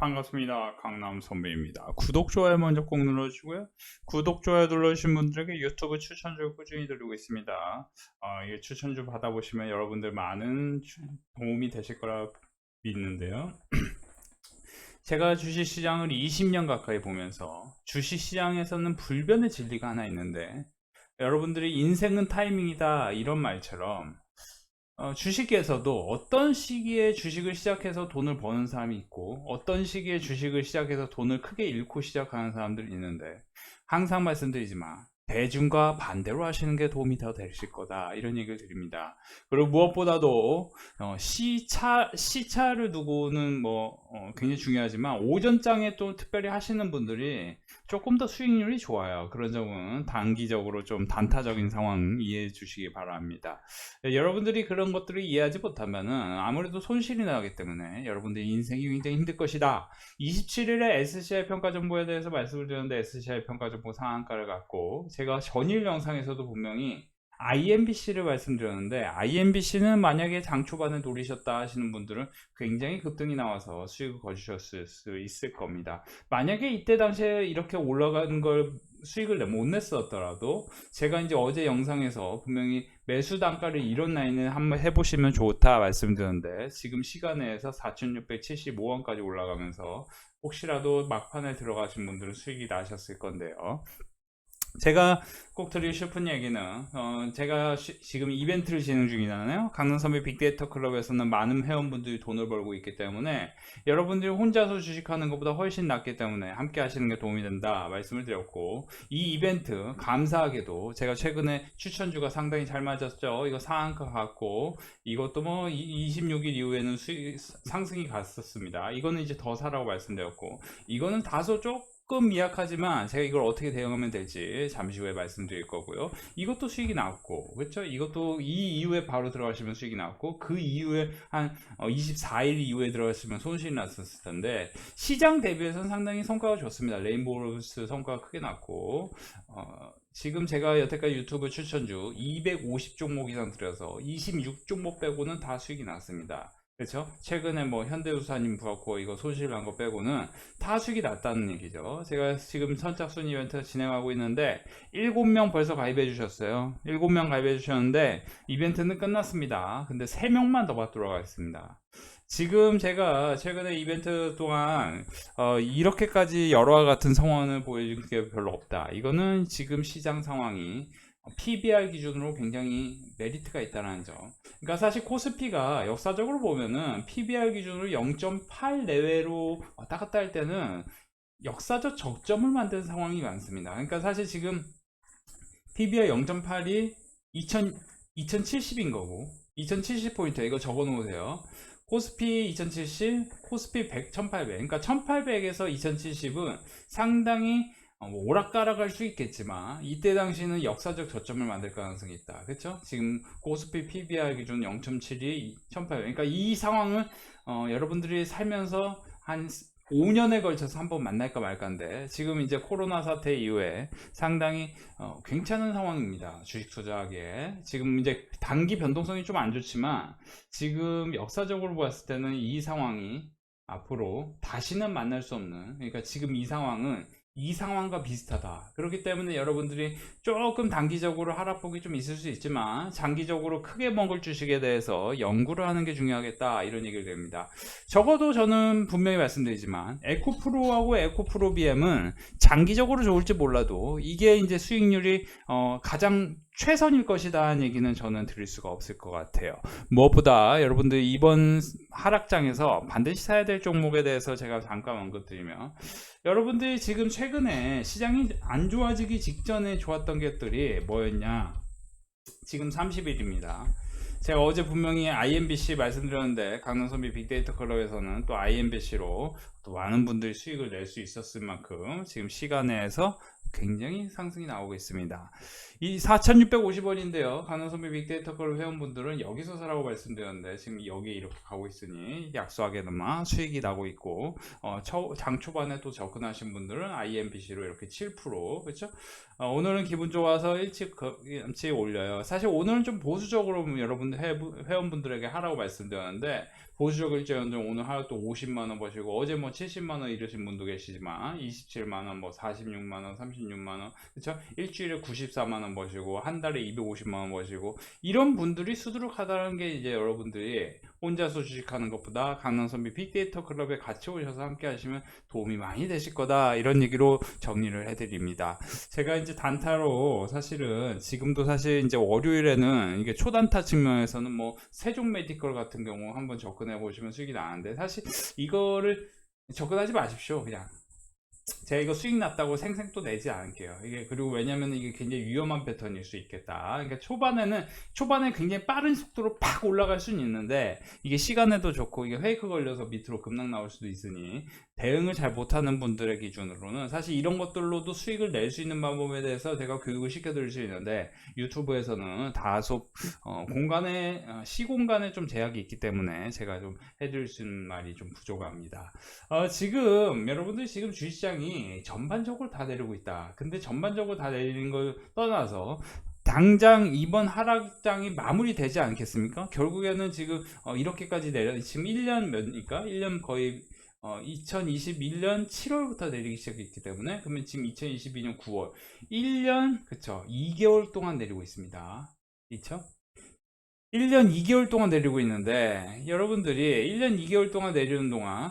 반갑습니다. 강남 선배입니다. 구독, 좋아요 먼저 꼭 눌러주시고요. 구독, 좋아요 눌러주신 분들에게 유튜브 추천주 꾸준히 드리고 있습니다. 이 추천주 받아보시면 여러분들 많은 도움이 되실 거라 믿는데요. 제가 주식시장을 20년 가까이 보면서 주식시장에서는 불변의 진리가 하나 있는데, 여러분들이 인생은 타이밍이다 이런 말처럼 주식에서도 어떤 시기에 주식을 시작해서 돈을 버는 사람이 있고 어떤 시기에 주식을 시작해서 돈을 크게 잃고 시작하는 사람들이 있는데, 항상 말씀드리지만 대중과 반대로 하시는 게 도움이 더 되실 거다 이런 얘기를 드립니다. 그리고 무엇보다도 시차를 두고는 굉장히 중요하지만 오전장에 또 특별히 하시는 분들이 조금 더 수익률이 좋아요. 그런 점은 단기적으로 좀 단타적인 상황 이해해 주시기 바랍니다. 여러분들이 그런 것들을 이해하지 못하면은 아무래도 손실이 나기 때문에 여러분들의 인생이 굉장히 힘들 것이다. 27일에 SCI 평가 정보에 대해서 말씀을 드렸는데, SCI 평가 정보 상한가를 갖고 제가 전일 영상에서도 분명히 IMBC를 말씀드렸는데, IMBC는 만약에 장 초반에 노리셨다 하시는 분들은 굉장히 급등이 나와서 수익을 거두셨을 수 있을 겁니다. 만약에 이때 당시에 이렇게 올라간 걸 수익을 못 냈었더라도 제가 이제 어제 영상에서 분명히 매수 단가를 이런 라인을 한번 해보시면 좋다 말씀드렸는데, 지금 시간에서 4,675원까지 올라가면서 혹시라도 막판에 들어가신 분들은 수익이 나셨을 건데요. 제가 꼭 드리고 싶은 얘기는 제가 지금 이벤트를 진행 중이잖아요. 강남선배 빅데이터 클럽에서는 많은 회원분들이 돈을 벌고 있기 때문에 여러분들이 혼자서 주식하는 것보다 훨씬 낫기 때문에 함께 하시는 게 도움이 된다 말씀을 드렸고, 이 이벤트 감사하게도 제가 최근에 추천주가 상당히 잘 맞았죠. 이거 상한가 갔고, 이것도 26일 이후에는 상승이 갔었습니다. 이거는 이제 더 사라고 말씀드렸고, 이거는 다소 조금 미약하지만 제가 이걸 어떻게 대응하면 될지 잠시 후에 말씀드릴 거고요. 이것도 수익이 나왔고, 그렇죠? 이것도 이 이후에 바로 들어가시면 수익이 나왔고, 그 이후에 한 24일 이후에 들어가시면 손실이 났었을 텐데, 시장 대비해서는 상당히 성과가 좋습니다. 레인보우로스 성과가 크게 났고, 지금 제가 여태까지 유튜브 추천주 250종목 이상 들여서 26종목 빼고는 다 수익이 났습니다. 그렇죠? 최근에 현대우사님 부갖고 이거 손실 난 거 빼고는 다 수익이 났다는 얘기죠. 제가 지금 선착순 이벤트 진행하고 있는데 7명 벌써 가입해 주셨어요. 7명 가입해 주셨는데 이벤트는 끝났습니다. 근데 3명만 더 받도록 하겠습니다. 지금 제가 최근에 이벤트 동안 이렇게까지 여러와 같은 상황을 보여줄 게 별로 없다. 이거는 지금 시장 상황이 PBR 기준으로 굉장히 메리트가 있다는 점. 그러니까 사실 코스피가 역사적으로 보면은 PBR 기준으로 0.8 내외로 왔다 갔다 할 때는 역사적 저점을 만드는 상황이 많습니다. 그러니까 사실 지금 PBR 0.8이 2070인 거고, 2070포인트 이거 적어 놓으세요. 코스피 2070, 코스피 100, 1800. 그러니까 1800에서 2070은 상당히 오락가락할 수 있겠지만 이때 당시는 역사적 저점을 만들 가능성이 있다. 그렇죠? 지금 코스피 PBR 기준 0.7이 1800. 그러니까 이 상황은 여러분들이 살면서 한 5년에 걸쳐서 한번 만날까 말까인데, 지금 이제 코로나 사태 이후에 상당히 괜찮은 상황입니다. 주식 투자하기에. 지금 이제 단기 변동성이 좀 안 좋지만 지금 역사적으로 봤을 때는 이 상황이 앞으로 다시는 만날 수 없는, 그러니까 지금 이 상황은 이 상황과 비슷하다. 그렇기 때문에 여러분들이 조금 단기적으로 하락폭이 좀 있을 수 있지만 장기적으로 크게 먹을 주식에 대해서 연구를 하는 게 중요하겠다 이런 얘기를 드립니다. 적어도 저는 분명히 말씀드리지만 에코프로하고 에코프로비엠은 장기적으로 좋을지 몰라도 이게 이제 수익률이 가장 최선일 것이다 하는 얘기는 저는 드릴 수가 없을 것 같아요. 무엇보다 여러분들 이번 하락장에서 반드시 사야 될 종목에 대해서 제가 잠깐 언급드리면, 여러분들이 지금 최근에 시장이 안 좋아지기 직전에 좋았던 것들이 뭐였냐, 지금 30일입니다. 제가 어제 분명히 IMBC 말씀드렸는데, 강남선비 빅데이터 클럽에서는 또 IMBC로 또 많은 분들이 수익을 낼 수 있었을 만큼 지금 시간에서 굉장히 상승이 나오고 있습니다. 이 4,650원인데요. 강남선비 빅데이터 클럽 회원분들은 여기서 사라고 말씀드렸는데 지금 여기 이렇게 가고 있으니 약소하게나마 수익이 나고 있고, 장 초반에 또 접근하신 분들은 IMBC로 이렇게 7%, 그렇죠? 오늘은 기분 좋아서 일찍 올려요. 사실 오늘은 좀 보수적으로 여러분들 회원분들에게 하라고 말씀드렸는데, 보수적일지 연중 오늘 하루 또 50만원 버시고 어제 뭐 70만원 이러신 분도 계시지만 27만원 뭐 46만원 36만원 그쵸 일주일에 94만원 버시고 한 달에 250만원 버시고 이런 분들이 수두룩하다는 게 이제 여러분들이 혼자서 주식하는 것보다 강남선비 빅데이터 클럽에 같이 오셔서 함께 하시면 도움이 많이 되실 거다 이런 얘기로 정리를 해드립니다. 제가 이제 단타로 사실은 지금도 사실 이제 월요일에는 이게 초단타 측면에서는 뭐 세종 메디컬 같은 경우 한번 접근해 보시면 수익이 나는데 사실 이거를 접근하지 마십시오. 그냥 제가 이거 수익 났다고 생생 또 내지 않을게요. 이게 그리고 왜냐면 이게 굉장히 위험한 패턴일 수 있겠다. 그러니까 초반에 굉장히 빠른 속도로 팍 올라갈 수는 있는데 이게 시간에도 좋고 이게 페이크 걸려서 밑으로 급락 나올 수도 있으니 대응을 잘 못하는 분들의 기준으로는 사실 이런 것들로도 수익을 낼 수 있는 방법에 대해서 제가 교육을 시켜드릴 수 있는데 유튜브에서는 다소 시공간에 좀 제약이 있기 때문에 제가 좀 해드릴 수 있는 말이 좀 부족합니다. 지금 여러분들 지금 주식시장이 전반적으로 다 내리고 있다. 근데 전반적으로 다 내리는 걸 떠나서 당장 이번 하락장이 마무리되지 않겠습니까? 결국에는 지금 이렇게까지 지금 1년 몇입니까? 1년 거의 2021년 7월부터 내리기 시작했기 때문에 그러면 지금 2022년 9월 1년 그쵸 2개월 동안 내리고 있습니다. 그쵸? 1년 2개월 동안 내리고 있는데 여러분들이 1년 2개월 동안 내리는 동안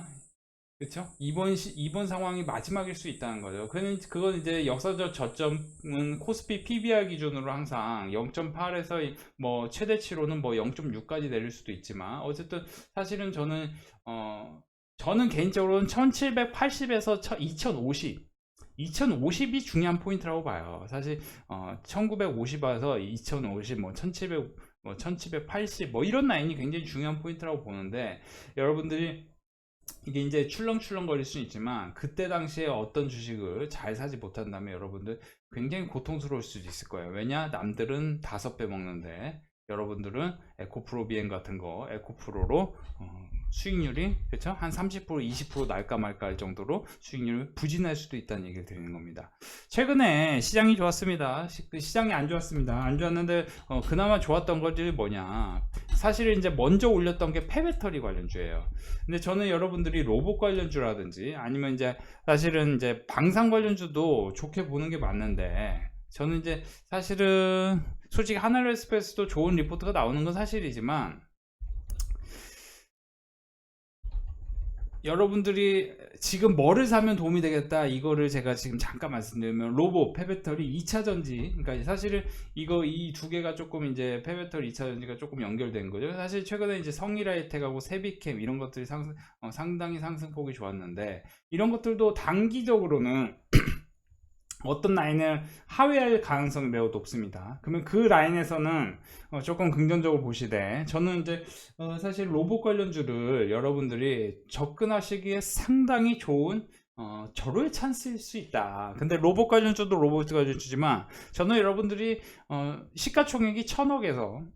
그쵸? 이번 상황이 마지막일 수 있다는 거죠. 그건 이제 역사적 저점은 코스피 PBR 기준으로 항상 0.8에서 뭐 최대치로는 뭐 0.6까지 내릴 수도 있지만 어쨌든 사실은 저는 개인적으로는 1780에서 2050이 중요한 포인트라고 봐요. 사실 1950에서 2050 뭐 1700 뭐 1780 뭐 이런 라인이 굉장히 중요한 포인트라고 보는데 여러분들이 이게 이제 출렁출렁 거릴 수는 있지만 그때 당시에 어떤 주식을 잘 사지 못한다면 여러분들 굉장히 고통스러울 수도 있을 거예요. 왜냐 남들은 5배 먹는데 여러분들은 에코프로비엔 같은 거 에코프로로 수익률이 그렇죠? 한 30% 20% 날까 말까 할 정도로 수익률을 부진할 수도 있다는 얘기를 드리는 겁니다. 최근에 시장이 좋았습니다. 시장이 안 좋았습니다. 안 좋았는데 그나마 좋았던 것들이 뭐냐 사실은 이제 먼저 올렸던 게 폐배터리 관련주예요. 근데 저는 여러분들이 로봇 관련주라든지 아니면 이제 사실은 이제 방산 관련주도 좋게 보는 게 맞는데 저는 이제 사실은 솔직히 하나로에스프레소도 좋은 리포트가 나오는 건 사실이지만 여러분들이 지금 뭐를 사면 도움이 되겠다 이거를 제가 지금 잠깐 말씀드리면 로봇, 폐배터리, 2차전지 그러니까 사실은 이 두 개가 조금 이제 폐배터리, 2차전지가 조금 연결된 거죠. 사실 최근에 이제 성일하이텍하고 세비캠 이런 것들이 상당히 상승폭이 좋았는데 이런 것들도 단기적으로는 어떤 라인을 하회할 가능성이 매우 높습니다. 그러면 그 라인에서는 조금 긍정적으로 보시되 저는 이제 사실 로봇 관련주를 여러분들이 접근하시기에 상당히 좋은 절호의 찬스일 수 있다. 근데 로봇 관련주도 로봇 관련주지만 저는 여러분들이 시가총액이 1000억에서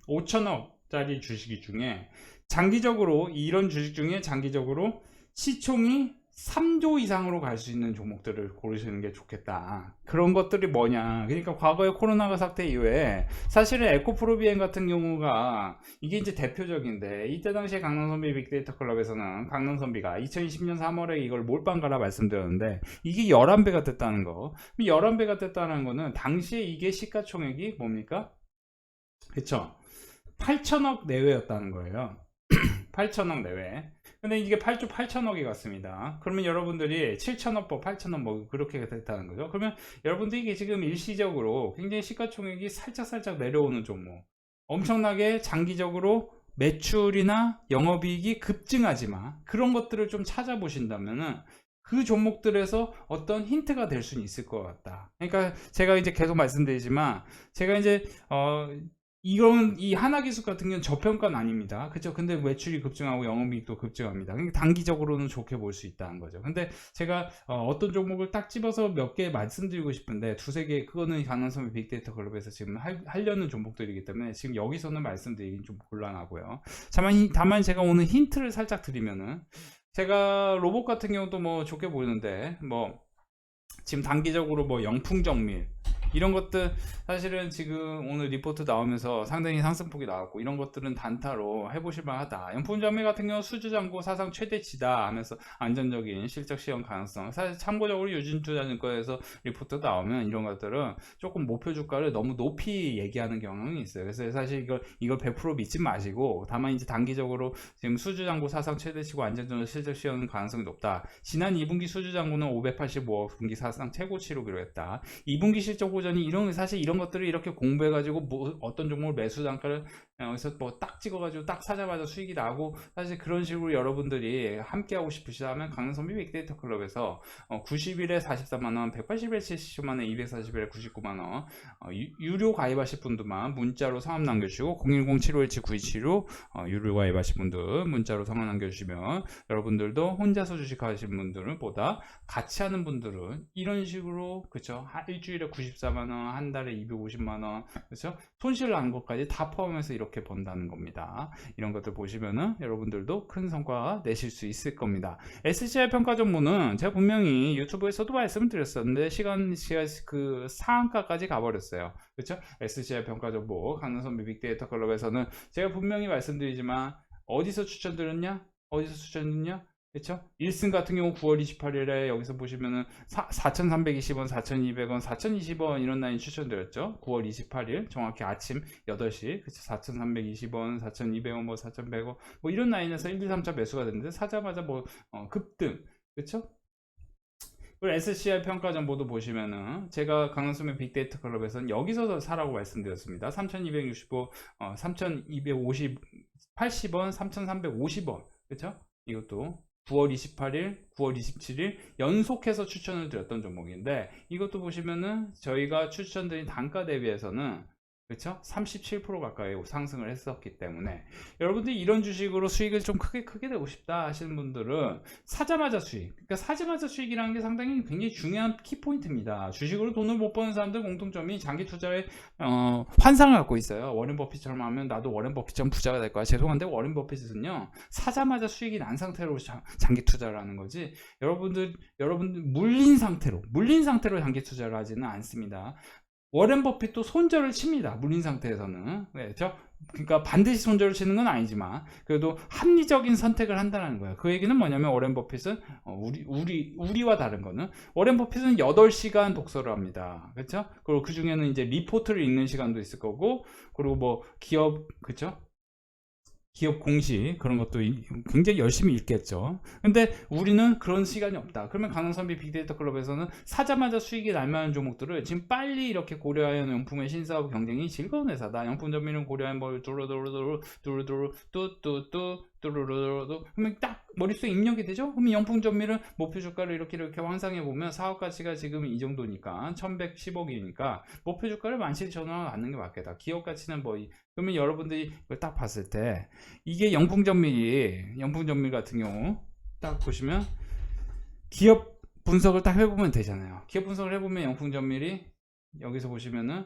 5천억짜리 주식 중에 장기적으로 이런 주식 중에 장기적으로 시총이 3조 이상으로 갈 수 있는 종목들을 고르시는 게 좋겠다. 그런 것들이 뭐냐. 그러니까 과거에 코로나가 사태 이후에 사실은 에코프로비엔 같은 경우가 이게 이제 대표적인데 이때 당시에 강남선비 빅데이터 클럽에서는 강남선비가 2020년 3월에 이걸 몰빵 가라 말씀드렸는데 이게 11배가 됐다는 거. 11배가 됐다는 거는 당시에 이게 시가총액이 뭡니까? 그쵸? 8천억 내외였다는 거예요. 8천억 내외. 근데 이게 8조 8천억이 갔습니다. 그러면 여러분들이 7천억, 8천억 뭐 그렇게 됐다는 거죠. 그러면 여러분들이 이게 지금 일시적으로 굉장히 시가총액이 살짝 내려오는 종목, 엄청나게 장기적으로 매출이나 영업이익이 급증하지만 그런 것들을 좀 찾아보신다면은 그 종목들에서 어떤 힌트가 될 수는 있을 것 같다. 그러니까 제가 이제 계속 말씀드리지만 제가 이제 이 하나기술 같은 경우는 저평가는 아닙니다. 그쵸? 근데 매출이 급증하고 영업이익도 급증합니다. 그러니까 단기적으로는 좋게 볼 수 있다는 거죠. 근데 제가 어떤 종목을 딱 집어서 몇 개 말씀드리고 싶은데 두세 개 그거는 강남선비 빅데이터 클럽에서 지금 하려는 종목들이기 때문에 지금 여기서는 말씀드리긴 좀 곤란하고요. 다만 제가 오늘 힌트를 살짝 드리면은 제가 로봇 같은 경우도 뭐 좋게 보이는데 뭐 지금 단기적으로 뭐 영풍정밀 이런 것들 사실은 지금 오늘 리포트 나오면서 상당히 상승폭이 나왔고 이런 것들은 단타로 해보실 만하다. 영풍정밀 같은 경우 수주잔고 사상 최대치다 하면서 안전적인 실적 시험 가능성, 사실 참고적으로 유진투자증권에서 리포트 나오면 이런 것들은 조금 목표 주가를 너무 높이 얘기하는 경향이 있어요. 그래서 사실 이걸 100% 믿지 마시고, 다만 이제 단기적으로 지금 수주잔고 사상 최대치고 안전적인 실적 시험 가능성이 높다. 지난 2분기 수주잔고는 585억, 분기 사상 최고치로 기록했다. 2분기 실적 호전이 사실 이런 것들을 이렇게 공부해가지고 뭐 어떤 종목을 매수 단가를 여기서 뭐 딱 찍어가지고 딱 사자마자 수익이 나고, 사실 그런 식으로 여러분들이 함께 하고 싶으시다면 강성비 빅데이터 클럽에서 90일에 44만원, 180일에 70만원, 240일에 99만원 유료 가입하실 분들만 문자로 성함 남겨주시고, 010-7517-9275 유료 가입하실 분들 문자로 성함 남겨주시면, 여러분들도 혼자서 주식하시는 분들은 보다 같이 하는 분들은 이런 식으로, 그쵸, 일주일에 94만원, 한 달에 250만원, 그쵸, 손실 난 것까지 다 포함해서 이렇게 번다는 겁니다. 이런 것들 보시면은 여러분들도 큰 성과 내실 수 있을 겁니다. SCI 평가 전문은 제가 분명히 유튜브에서도 말씀을 드렸었는데 시간 그 상한가까지 가버렸어요. 그렇죠? SCI 평가 전문 강릉선 빅데이터 클럽에서는 제가 분명히 말씀드리지만, 어디서 추천드렸냐? 어디서 추천드렸냐? 그렇죠? 1승 같은 경우 9월 28일에 여기서 보시면은 4,320원, 4,200원, 4,020원 이런 라인 추천드렸죠. 9월 28일 정확히 아침 8시, 그쵸? 4,320원, 4,200원, 뭐 4,100원 뭐 이런 라인에서 1, 2, 3차 매수가 됐는데 사자마자 뭐 급등, 그렇죠? 그리고 SCI 평가 정보도 보시면은 제가 강남수면 빅데이터 클럽에서는 여기서 사라고 말씀드렸습니다. 3,265, 3,250, 80원, 3,350원, 그렇죠? 이것도 9월 28일, 9월 27일 연속해서 추천을 드렸던 종목인데, 이것도 보시면은 저희가 추천드린 단가 대비해서는, 그렇죠? 37% 가까이 상승을 했었기 때문에, 여러분들이 이런 주식으로 수익을 좀 크게 내고 싶다 하시는 분들은 사자마자 수익, 그러니까 사자마자 수익이라는 게 상당히 굉장히 중요한 키포인트입니다. 주식으로 돈을 못 버는 사람들 공통점이 장기 투자에 환상을 갖고 있어요. 워렌 버핏처럼 하면 나도 워렌 버핏처럼 부자가 될 거야. 죄송한데 워렌 버핏은요, 사자마자 수익이 난 상태로 장기 투자를 하는 거지, 여러분들 물린 상태로 장기 투자를 하지는 않습니다. 워렌 버핏도 손절을 칩니다. 물린 상태에서는. 그렇죠? 그러니까 반드시 손절을 치는 건 아니지만 그래도 합리적인 선택을 한다는 거예요. 그 얘기는 뭐냐면, 워렌 버핏은 우리와 다른 거는, 워렌 버핏은 8시간 독서를 합니다. 그렇죠? 그리고 그 중에는 이제 리포트를 읽는 시간도 있을 거고, 그리고 뭐 기업, 그렇죠? 기업 공시 그런 것도 굉장히 열심히 읽겠죠. 근데 우리는 그런 시간이 없다. 그러면 강남선비 빅데이터 클럽에서는 사자마자 수익이 날 만한 종목들을 지금 빨리 이렇게 고려하여 영풍의 신사업 경쟁이 즐거운 회사다. 영풍 전미는 고려하여 뭘 두루두루 뚜뚜뚜 뚜루루루, 그러면 딱 머릿속에 입력이 되죠? 그러면 영풍 전미를 목표 주가를 이렇게 환상해 보면 사업 가치가 지금 이 정도니까 1110억이니까 목표 주가를 17,000원 갖는 게 맞겠다. 기업 가치는 뭐, 그러면 여러분들이 이걸 딱 봤을 때 이게 영풍전밀 같은 경우 딱 보시면 기업 분석을 딱 해보면 되잖아요. 기업 분석을 해보면 영풍전밀이 여기서 보시면은,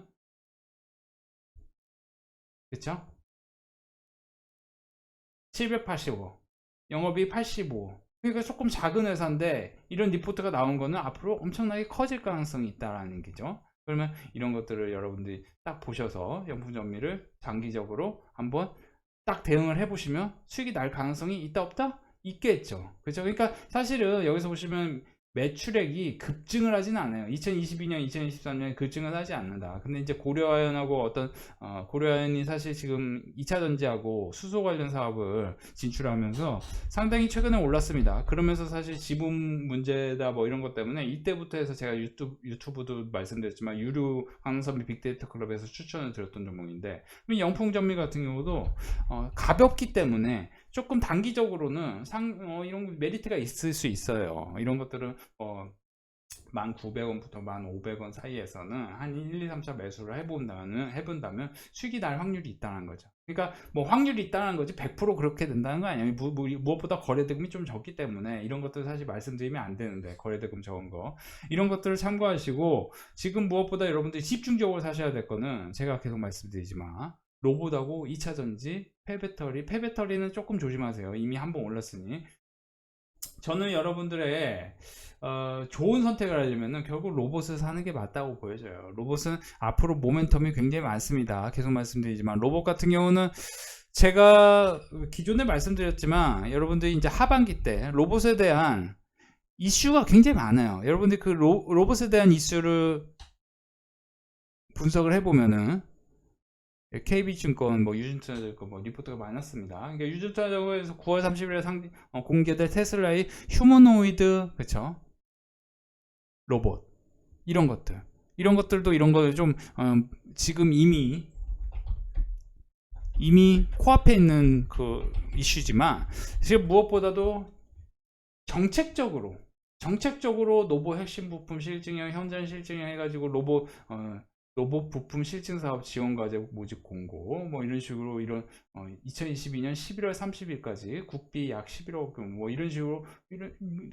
그쵸? 785, 영업이 85. 그러니까 조금 작은 회사인데 이런 리포트가 나온 거는 앞으로 엄청나게 커질 가능성이 있다라는 거죠. 그러면 이런 것들을 여러분들이 딱 보셔서 영풍전미를 장기적으로 한번 딱 대응을 해보시면 수익이 날 가능성이 있다 없다? 있겠죠. 그렇죠? 그러니까 사실은 여기서 보시면 매출액이 급증을 하지는 않아요. 2022년, 2023년 급증을 하지 않는다. 근데 이제 고려아연하고 고려아연이 사실 지금 2차 전지하고 수소 관련 사업을 진출하면서 상당히 최근에 올랐습니다. 그러면서 사실 지분 문제다 뭐 이런 것 때문에 이때부터 해서 제가 유튜브도 말씀드렸지만 유료 강선비 빅데이터 클럽에서 추천을 드렸던 종목인데, 영풍전미 같은 경우도 가볍기 때문에 조금 단기적으로는 이런 메리트가 있을 수 있어요. 이런 것들은 1,900원부터 1,500원 사이에서는 한 1, 2, 3차 매수를 해본다면 수익이 날 확률이 있다는 거죠. 그러니까 뭐 확률이 있다는 거지 100% 그렇게 된다는 거 아니에요. 무엇보다 거래대금이 좀 적기 때문에 이런 것들 사실 말씀드리면 안 되는데, 거래대금 적은 거 이런 것들을 참고하시고, 지금 무엇보다 여러분들이 집중적으로 사셔야 될 거는 제가 계속 말씀드리지만 로봇하고 2차 전지, 폐배터리는 조금 조심하세요. 이미 한번 올랐으니 저는 여러분들의 좋은 선택을 하려면 결국 로봇을 사는 게 맞다고 보여져요. 로봇은 앞으로 모멘텀이 굉장히 많습니다. 계속 말씀드리지만 로봇 같은 경우는 제가 기존에 말씀드렸지만 여러분들이 이제 하반기 때 로봇에 대한 이슈가 굉장히 많아요. 여러분들이 그 로봇에 대한 이슈를 분석을 해보면은 KB증권, 뭐 유진투자증권, 뭐 리포트가 많았습니다. 그러니까 유진투자증권에서 9월 30일에 공개될 테슬라의 휴머노이드, 그쵸? 로봇 이런 것들도 이런 거 좀 지금 이미 코앞에 있는 그 이슈지만 지금 무엇보다도 정책적으로 로봇 핵심 부품 실증형, 현장 실증형 해가지고 로봇 부품 실증 사업 지원 과제 모집 공고 뭐 이런 식으로 2022년 11월 30일까지 국비 약 11억 뭐 이런 식으로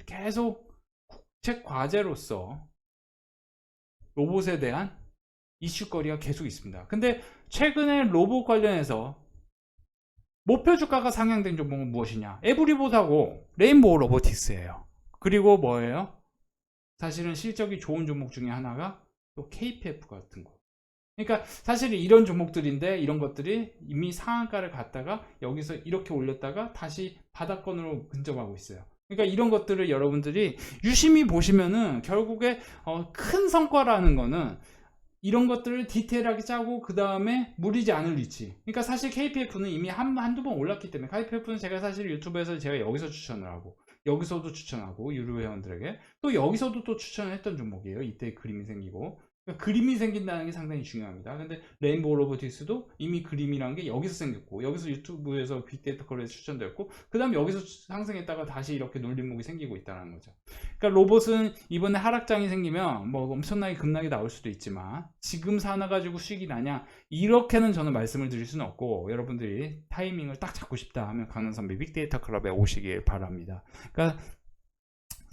계속 국책 과제로서 로봇에 대한 이슈거리가 계속 있습니다. 근데 최근에 로봇 관련해서 목표 주가가 상향된 종목은 무엇이냐? 에브리봇하고 레인보우 로보틱스예요. 그리고 뭐예요? 사실은 실적이 좋은 종목 중에 하나가 또 KPF 같은 거. 그러니까 사실 이런 종목들인데 이런 것들이 이미 상한가를 갔다가 여기서 이렇게 올렸다가 다시 바닥권으로 근접하고 있어요. 그러니까 이런 것들을 여러분들이 유심히 보시면은 결국에 큰 성과라는 거는 이런 것들을 디테일하게 짜고 그 다음에 무리지 않을 위치. 그러니까 사실 KPF는 이미 한두 번 올랐기 때문에 KPF는 제가 사실 유튜브에서 제가 여기서 추천을 하고 여기서도 추천하고 유료 회원들에게 또 여기서도 또 추천을 했던 종목이에요. 이때 그림이 생기고 그러니까 그림이 생긴다는 게 상당히 중요합니다. 근데 레인보우 로보틱스도 이미 그림이란 게 여기서 생겼고 여기서 유튜브에서 빅데이터 컬에서 추천됐고 그 다음 여기서 상승했다가 다시 이렇게 눌림목이 생기고 있다는 거죠. 그러니까 로봇은 이번에 하락장이 생기면 뭐 엄청나게 급락이 나올 수도 있지만 지금 사나 가지고 수익이 나냐 이렇게는 저는 말씀을 드릴 수는 없고 여러분들이 타이밍을 딱 잡고 싶다 하면 강남선비 빅데이터 클럽에 오시길 바랍니다. 그러니까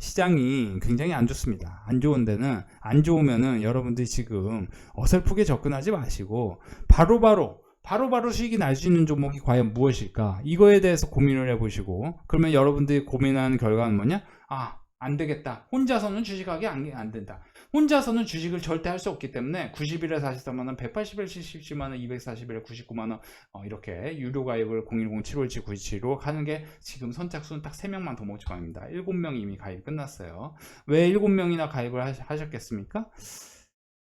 시장이 굉장히 안 좋습니다. 안 좋은 데는 안 좋으면은 여러분들이 지금 어설프게 접근하지 마시고 바로바로 수익이 날 수 있는 종목이 과연 무엇일까 이거에 대해서 고민을 해보시고 그러면 여러분들이 고민하는 결과는 뭐냐? 안 되겠다. 혼자서는 주식하기 안 된다. 혼자서는 주식을 절대 할 수 없기 때문에 90일에 43만원, 180일에 77만원, 240일에 99만원 이렇게 유료 가입을 010-757-927로 하는 게 지금 선착순 딱 3명만 더 모집합니다. 7명 이미 가입 끝났어요. 왜 7명이나 가입을 하셨겠습니까?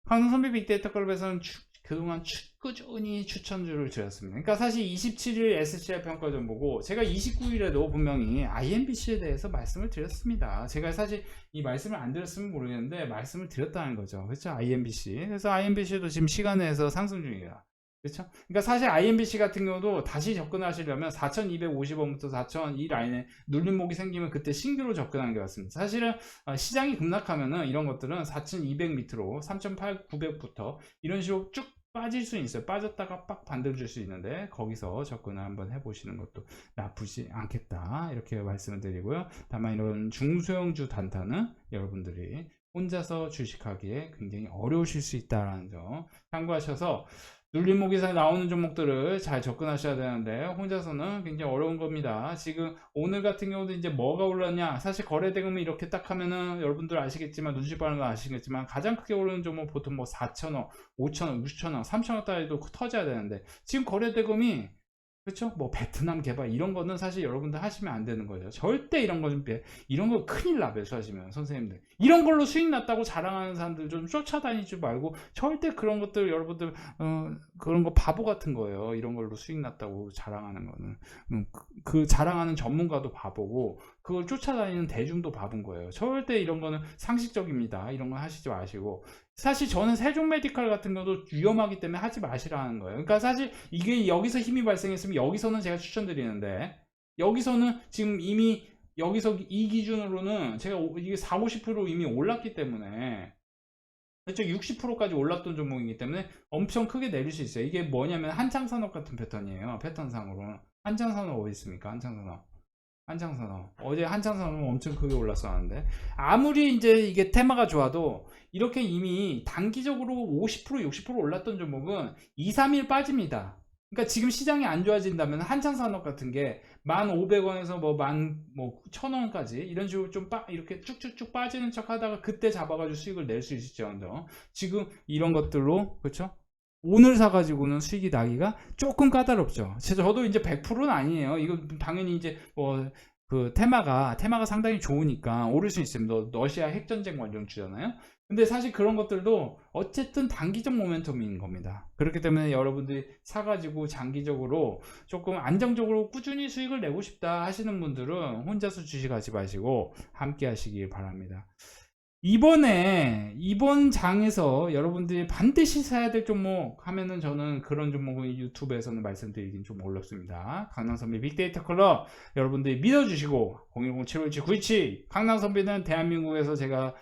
강남선비 빅데이터 클럽에서는 그동안 꾸준히 추천주를 드렸습니다. 그러니까 사실 27일 SCI 평가전 보고 제가 29일에도 분명히 IMBC에 대해서 말씀을 드렸습니다. 제가 사실 이 말씀을 안 드렸으면 모르겠는데 말씀을 드렸다는 거죠. 그렇죠? IMBC. 그래서 IMBC도 지금 시간에서 상승 중이에요. 그렇죠? 그러니까 사실 IMBC 같은 경우도 다시 접근하시려면 4,250원부터 4,000 이 라인에 눌림목이 생기면 그때 신규로 접근하는 게 맞습니다. 사실은 시장이 급락하면은 이런 것들은 4,200 밑으로 3,800부터 이런 식으로 쭉 빠질 수 있어요. 빠졌다가 빡 반등 줄 수 있는데 거기서 접근을 한번 해보시는 것도 나쁘지 않겠다 이렇게 말씀을 드리고요. 다만 이런 중소형주 단타는 여러분들이 혼자서 주식하기에 굉장히 어려우실 수 있다는 점 참고하셔서 눌림목에서 나오는 종목들을 잘 접근하셔야 되는데 혼자서는 굉장히 어려운 겁니다. 지금 오늘 같은 경우도 이제 뭐가 올랐냐 사실 거래대금이 이렇게 딱 하면은 여러분들 아시겠지만 눈치 빠른 거 아시겠지만 가장 크게 오르는 종목 보통 뭐 4,000원 5,000원 6,000원 3,000원짜리도 터져야 되는데 지금 거래대금이 그렇죠? 뭐 베트남 개발 이런 거는 사실 여러분들 하시면 안 되는 거죠. 절대 이런 거 좀 이런 거 큰일 나 매수하시면 선생님들 이런 걸로 수익 났다고 자랑하는 사람들 좀 쫓아다니지 말고 절대 그런 것들 여러분들 그런 거 바보 같은 거예요. 이런 걸로 수익 났다고 자랑하는 거는 그 자랑하는 전문가도 바보고 그걸 쫓아다니는 대중도 바본 거예요. 절대 이런 거는 상식적입니다. 이런 거 하시지 마시고 사실 저는 세종 메디칼 같은 것도 위험하기 때문에 하지 마시라는 거예요. 그러니까 사실 이게 여기서 힘이 발생했으면 여기서는 제가 추천드리는데 여기서는 지금 이미 여기서 이 기준으로는 제가 이게 40-50% 이미 올랐기 때문에 그렇죠. 60%까지 올랐던 종목이기 때문에 엄청 크게 내릴 수 있어요. 이게 뭐냐면 한창산업 같은 패턴이에요. 패턴상으로 한창산업 어디 있습니까? 한창산업 어제 한창산업 엄청 크게 올랐었는데 아무리 이제 이게 테마가 좋아도 이렇게 이미 단기적으로 50% 60% 올랐던 종목은 2-3일 빠집니다. 그러니까 지금 시장이 안 좋아진다면 한창산업 같은 게 1,500원에서 뭐 1,000원까지 이런 식으로 좀 이렇게 쭉쭉쭉 빠지는 척 하다가 그때 잡아가지고 수익을 낼 수 있을지언정 지금 이런 것들로 그렇죠? 오늘 사가지고는 수익이 나기가 조금 까다롭죠. 저도 이제 100%는 아니에요. 이거 당연히 이제 뭐 그 테마가 상당히 좋으니까 오를 수 있습니다. 러시아 핵전쟁 관련주잖아요. 근데 사실 그런 것들도 어쨌든 단기적 모멘텀인 겁니다. 그렇기 때문에 여러분들이 사가지고 장기적으로 조금 안정적으로 꾸준히 수익을 내고 싶다 하시는 분들은 혼자서 주식하지 마시고 함께 하시길 바랍니다. 이번 장에서 여러분들이 반드시 사야 될 종목 하면은 저는 그런 종목은 유튜브에서는 말씀드리긴 좀 어렵습니다. 강남선비 빅데이터 클럽 여러분들이 믿어주시고 010-757-927 강남선비는 대한민국에서 제가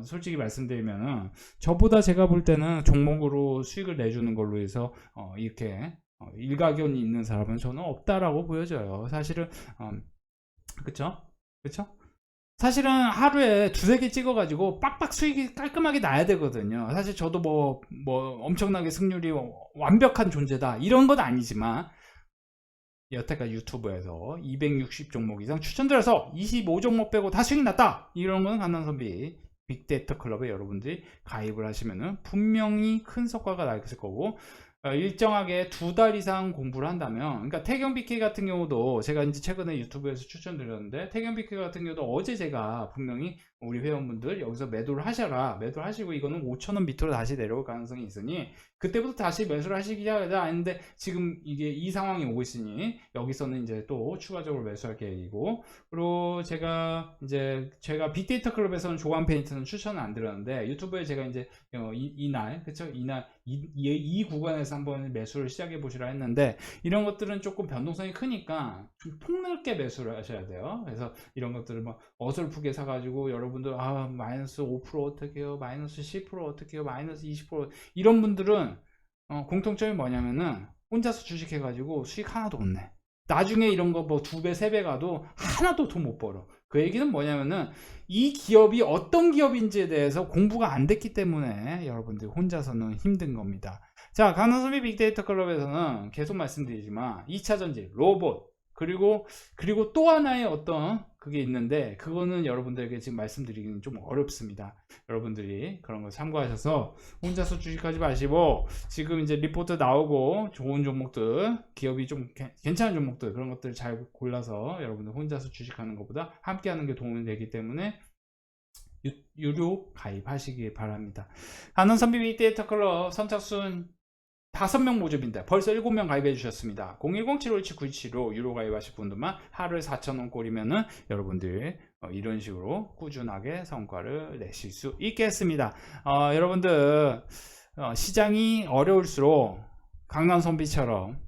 솔직히 말씀드리면 저보다 제가 볼 때는 종목으로 수익을 내주는 걸로 해서 이렇게 일가견이 있는 사람은 저는 없다라고 보여져요. 사실은 그쵸? 사실은 하루에 두세 개 찍어가지고 빡빡 수익이 깔끔하게 나야 되거든요. 사실 저도 뭐 엄청나게 승률이 완벽한 존재다 이런 건 아니지만 여태까지 유튜브에서 260 종목 이상 추천드려서 25종목 빼고 다 수익 났다 이런 건 강남선비 빅데이터 클럽에 여러분들이 가입을 하시면은 분명히 큰 성과가 나있을 거고 일정하게 2달 이상 공부를 한다면 그러니까 태경 BK 같은 경우도 제가 이제 최근에 유튜브에서 추천드렸는데 태경 BK 같은 경우도 어제 제가 분명히 우리 회원분들 여기서 매도를 하셔라 매도를 하시고 이거는 5,000원 밑으로 다시 내려올 가능성이 있으니 그때부터 다시 매수를 하시기 하자 했는데 지금 이게 이 상황이 오고 있으니 여기서는 이제 또 추가적으로 매수할 계획이고 그리고 제가 빅데이터 클럽에서는 조간 페인트는 추천을 안 드렸는데 유튜브에 제가 이제 이날 그쵸 이날 이 구간에서 한번 매수를 시작해 보시라 했는데 이런 것들은 조금 변동성이 크니까 좀 폭넓게 매수를 하셔야 돼요. 그래서 이런 것들을 막 어설프게 사가지고 여러분들 마이너스 5% 어떻게 해요 마이너스 10% 어떻게 해요 마이너스 20% 이런 분들은 공통점이 뭐냐면은 혼자서 주식해 가지고 수익 하나도 못 내. 나중에 이런 거 뭐 2배 3배 가도 하나도 돈 못 벌어. 그 얘기는 뭐냐면은 이 기업이 어떤 기업인지에 대해서 공부가 안 됐기 때문에 여러분들 혼자서는 힘든 겁니다. 자, 강남선비 빅데이터 클럽에서는 계속 말씀드리지만 2차전지, 로봇 그리고 또 하나의 어떤 그게 있는데 그거는 여러분들에게 지금 말씀드리기는 좀 어렵습니다. 여러분들이 그런 거 참고하셔서 혼자서 주식하지 마시고 지금 이제 리포트 나오고 좋은 종목들 기업이 좀 괜찮은 종목들 그런 것들 잘 골라서 여러분들 혼자서 주식하는 것보다 함께 하는 게 도움이 되기 때문에 유료 가입하시기 바랍니다. 강남선비 빅데이터 클럽 선착순 5명 모집인데 벌써 7명 가입해 주셨습니다. 010-757-927로 유료 가입하실 분들만 하루에 4,000원 꼴이면은 여러분들 이런 식으로 꾸준하게 성과를 내실 수 있겠습니다. 여러분들 시장이 어려울수록 강남선비처럼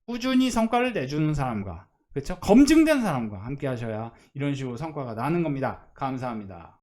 꾸준히 성과를 내주는 사람과 그렇죠? 검증된 사람과 함께 하셔야 이런 식으로 성과가 나는 겁니다. 감사합니다.